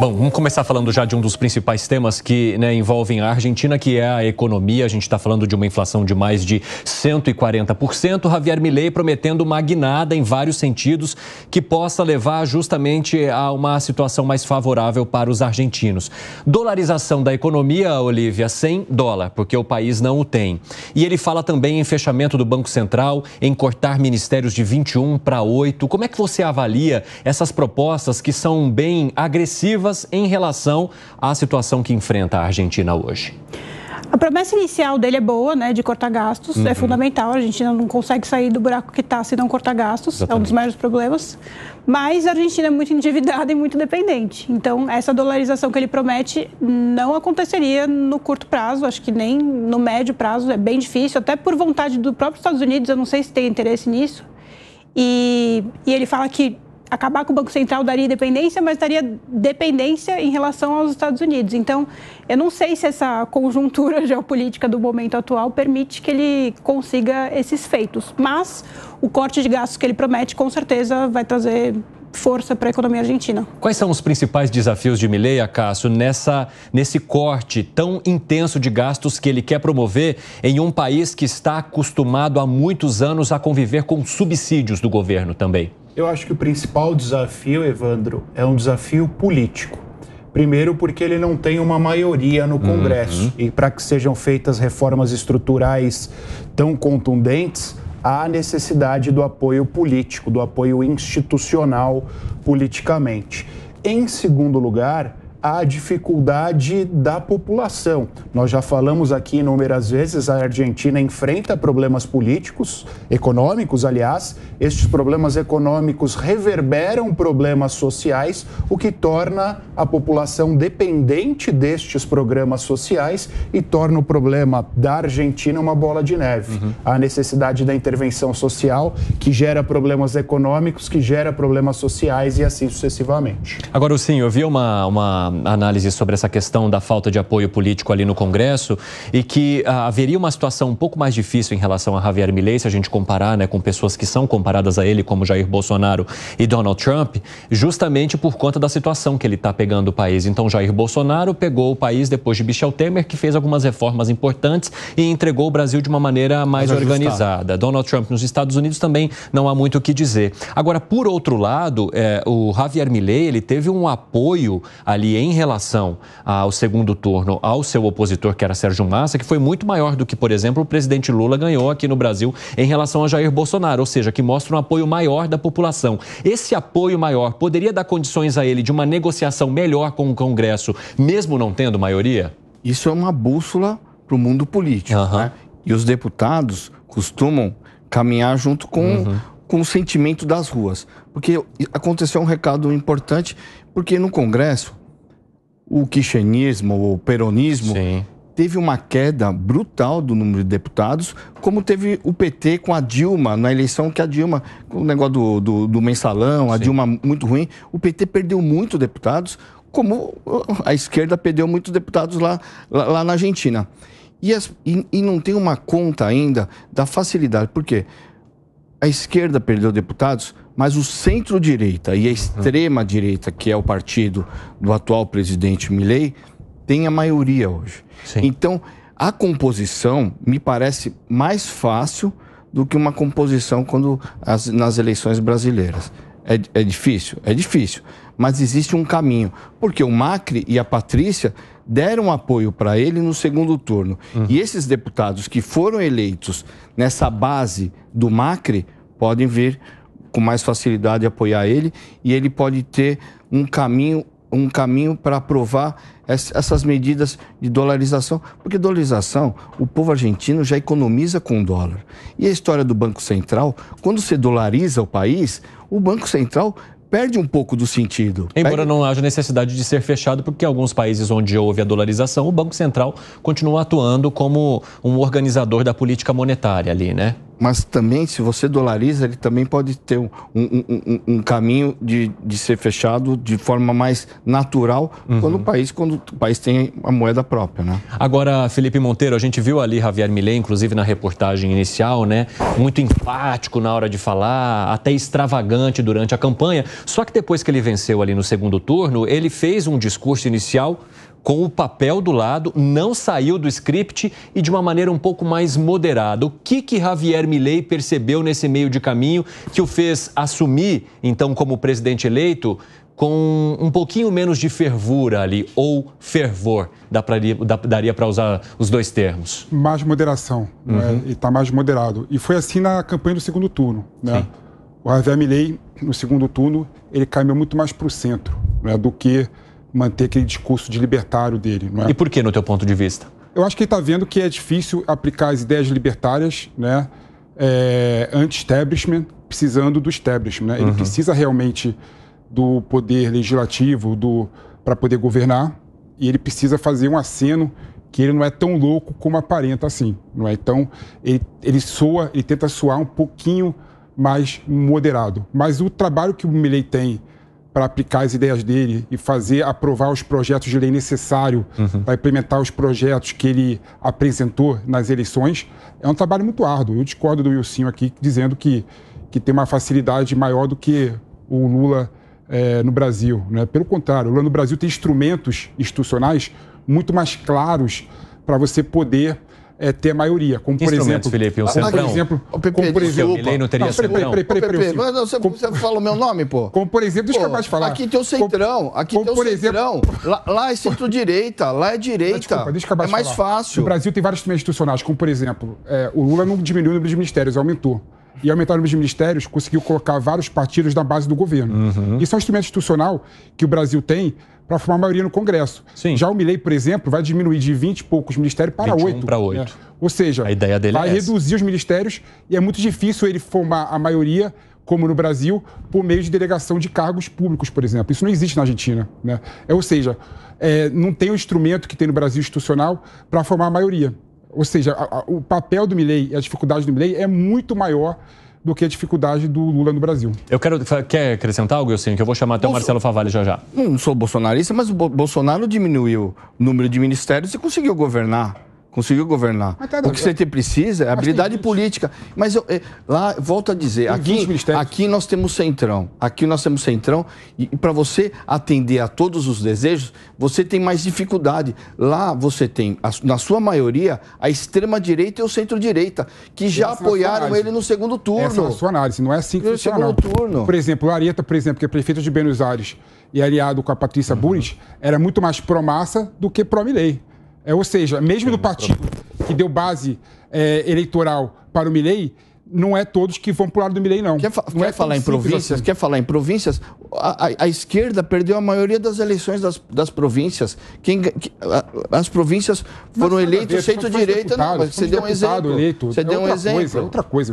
Bom, vamos começar falando já de um dos principais temas que envolvem a Argentina, que é a economia. A gente está falando de uma inflação de mais de 140%. Javier Milei prometendo uma guinada em vários sentidos que possa levar justamente a uma situação mais favorável para os argentinos. Dolarização da economia, Olívia, sem dólar, porque o país não o tem. E ele fala também em fechamento do Banco Central, em cortar ministérios de 21 para 8. Como é que você avalia essas propostas que são bem agressivas em relação à situação que enfrenta a Argentina hoje? A promessa inicial dele é boa, né, de cortar gastos, é fundamental. A Argentina não consegue sair do buraco que está se não cortar gastos, exatamente. É um dos maiores problemas. Mas a Argentina é muito endividada e muito dependente. Então, essa dolarização que ele promete não aconteceria no curto prazo, acho que nem no médio prazo, é bem difícil, até por vontade do próprio Estados Unidos, eu não sei se tem interesse nisso. E ele fala que acabar com o Banco Central daria independência, mas daria dependência em relação aos Estados Unidos. Então, eu não sei se essa conjuntura geopolítica do momento atual permite que ele consiga esses feitos. Mas o corte de gastos que ele promete, com certeza, vai trazer força para a economia argentina. Quais são os principais desafios de Milei, Acácio, nesse corte tão intenso de gastos que ele quer promover em um país que está acostumado há muitos anos a conviver com subsídios do governo também? Eu acho que o principal desafio, Evandro, é um desafio político. Primeiro, porque ele não tem uma maioria no Congresso. E para que sejam feitas reformas estruturais tão contundentes, há necessidade do apoio político, do apoio institucional politicamente. Em segundo lugar, a dificuldade da população. Nós já falamos aqui inúmeras vezes, a Argentina enfrenta problemas políticos, econômicos, aliás. Estes problemas econômicos reverberam problemas sociais, o que torna a população dependente destes programas sociais e torna o problema da Argentina uma bola de neve. A necessidade da intervenção social, que gera problemas econômicos, que gera problemas sociais e assim sucessivamente. Agora, sim, eu vi uma análise sobre essa questão da falta de apoio político ali no Congresso e que haveria uma situação um pouco mais difícil em relação a Javier Milei, se a gente comparar, com pessoas que são comparadas a ele, como Jair Bolsonaro e Donald Trump, justamente por conta da situação que ele está pegando o país. Então, Jair Bolsonaro pegou o país depois de Michel Temer, que fez algumas reformas importantes e entregou o Brasil de uma maneira mais organizada. Donald Trump nos Estados Unidos também não há muito o que dizer. Agora, por outro lado, o Javier Milei, ele teve um apoio ali em relação ao segundo turno ao seu opositor, que era Sérgio Massa, que foi muito maior do que, por exemplo, o presidente Lula ganhou aqui no Brasil em relação a Jair Bolsonaro, ou seja, que mostra um apoio maior da população. Esse apoio maior poderia dar condições a ele de uma negociação melhor com o Congresso, mesmo não tendo maioria? Isso é uma bússola para o mundo político, né? E os deputados costumam caminhar junto com o sentimento das ruas. Porque aconteceu um recado importante, porque no Congresso, o kirchnerismo, o peronismo, teve uma queda brutal do número de deputados, como teve o PT com a Dilma, na eleição que a Dilma, com o negócio do mensalão, a Dilma muito ruim, o PT perdeu muitos deputados, como a esquerda perdeu muitos deputados lá na Argentina. E não tem uma conta ainda da facilidade, porque a esquerda perdeu deputados, mas o centro-direita e a extrema-direita, que é o partido do atual presidente Milei, tem a maioria hoje. Então, a composição me parece mais fácil do que uma composição nas eleições brasileiras. É difícil? É difícil, mas existe um caminho, porque o Macri e a Patrícia deram apoio para ele no segundo turno. E esses deputados que foram eleitos nessa base do Macri podem vir com mais facilidade apoiar ele, e ele pode ter um caminho para aprovar essas medidas de dolarização, porque dolarização, o povo argentino já economiza com o dólar. E a história do Banco Central, quando você dolariza o país, o Banco Central perde um pouco do sentido. Embora não haja necessidade de ser fechado, porque em alguns países onde houve a dolarização, o Banco Central continua atuando como um organizador da política monetária ali, né? Mas também, se você dolariza, ele também pode ter um caminho de ser fechado de forma mais natural quando o país tem a moeda própria, né? Agora, Felipe Monteiro, a gente viu ali Javier Milei, inclusive na reportagem inicial, né? Muito enfático na hora de falar, até extravagante durante a campanha. Só que depois que ele venceu ali no segundo turno, ele fez um discurso inicial com o papel do lado, não saiu do script e de uma maneira um pouco mais moderada. O que Javier Milei percebeu nesse meio de caminho que o fez assumir, então, como presidente eleito, com um pouquinho menos de fervura ali, ou fervor, daria para usar os dois termos? Mais moderação, né? E está mais moderado. E foi assim na campanha do segundo turno, né? Sim. O Javier Milei, no segundo turno, ele caminhou muito mais para o centro, né, do que manter aquele discurso de libertário dele. Não é? E por que, no teu ponto de vista? Eu acho que ele está vendo que é difícil aplicar as ideias libertárias, né, anti-establishment, precisando do establishment. Né? Ele precisa realmente do poder legislativo para poder governar, e ele precisa fazer um aceno que ele não é tão louco como aparenta assim. Não é? Então, ele tenta soar um pouquinho mais moderado. Mas o trabalho que o Milei tem para aplicar as ideias dele e aprovar os projetos de lei necessário para implementar os projetos que ele apresentou nas eleições, é um trabalho muito árduo. Eu discordo do Wilson aqui, dizendo que tem uma facilidade maior do que o Lula no Brasil. Né? Pelo contrário, o Lula no Brasil tem instrumentos institucionais muito mais claros para você poder ter maioria, como por exemplo... Felipe, o Centrão? Como por exemplo... O Milei não teria Centrão? Você fala o meu nome, pô. Como por exemplo, deixa eu acabar de falar. Aqui tem o Centrão, lá é centro-direita, lá é direita. Desculpa, deixa eu acabar de falar. É mais fácil. No Brasil tem vários instrumentos institucionais, como por exemplo, o Lula não diminuiu o número de ministérios, aumentou. E aumentar o número de ministérios, conseguiu colocar vários partidos na base do governo. Isso é um instrumento institucional que o Brasil tem para formar maioria no Congresso. Sim. Já o Milei, por exemplo, vai diminuir de 20 e poucos ministérios para 8. Para 8. Né? Ou seja, a ideia dele vai reduzir os ministérios e é muito difícil ele formar a maioria, como no Brasil, por meio de delegação de cargos públicos, por exemplo. Isso não existe na Argentina. Né? Ou seja, não tem o instrumento que tem no Brasil institucional para formar a maioria. Ou seja, o papel do Milei e a dificuldade do Milei é muito maior do que a dificuldade do Lula no Brasil. Quer acrescentar algo, Wilson? Que eu vou chamar até o Marcelo Favalli já. Não sou bolsonarista, mas o Bolsonaro diminuiu o número de ministérios e conseguiu governar. O que você precisa é habilidade política. Mas lá, volto a dizer, aqui nós temos Centrão. E para você atender a todos os desejos, você tem mais dificuldade. Lá você tem, na sua maioria, a extrema-direita e o centro-direita, que já apoiaram ele no segundo turno. Essa é a sua análise, não é assim que funciona. Turno. Por exemplo, o Arieta, que é prefeito de Buenos Aires e aliado com a Patrícia Bullrich, era muito mais pró-Massa do que pró-Milei. Ou seja, mesmo no partido que deu base eleitoral para o Milei, não é todos que vão para o lado do Milei, não. Quer falar em províncias? A esquerda perdeu a maioria das eleições das províncias. As províncias foram eleitas centro-direita. Você deu um exemplo. Outra coisa.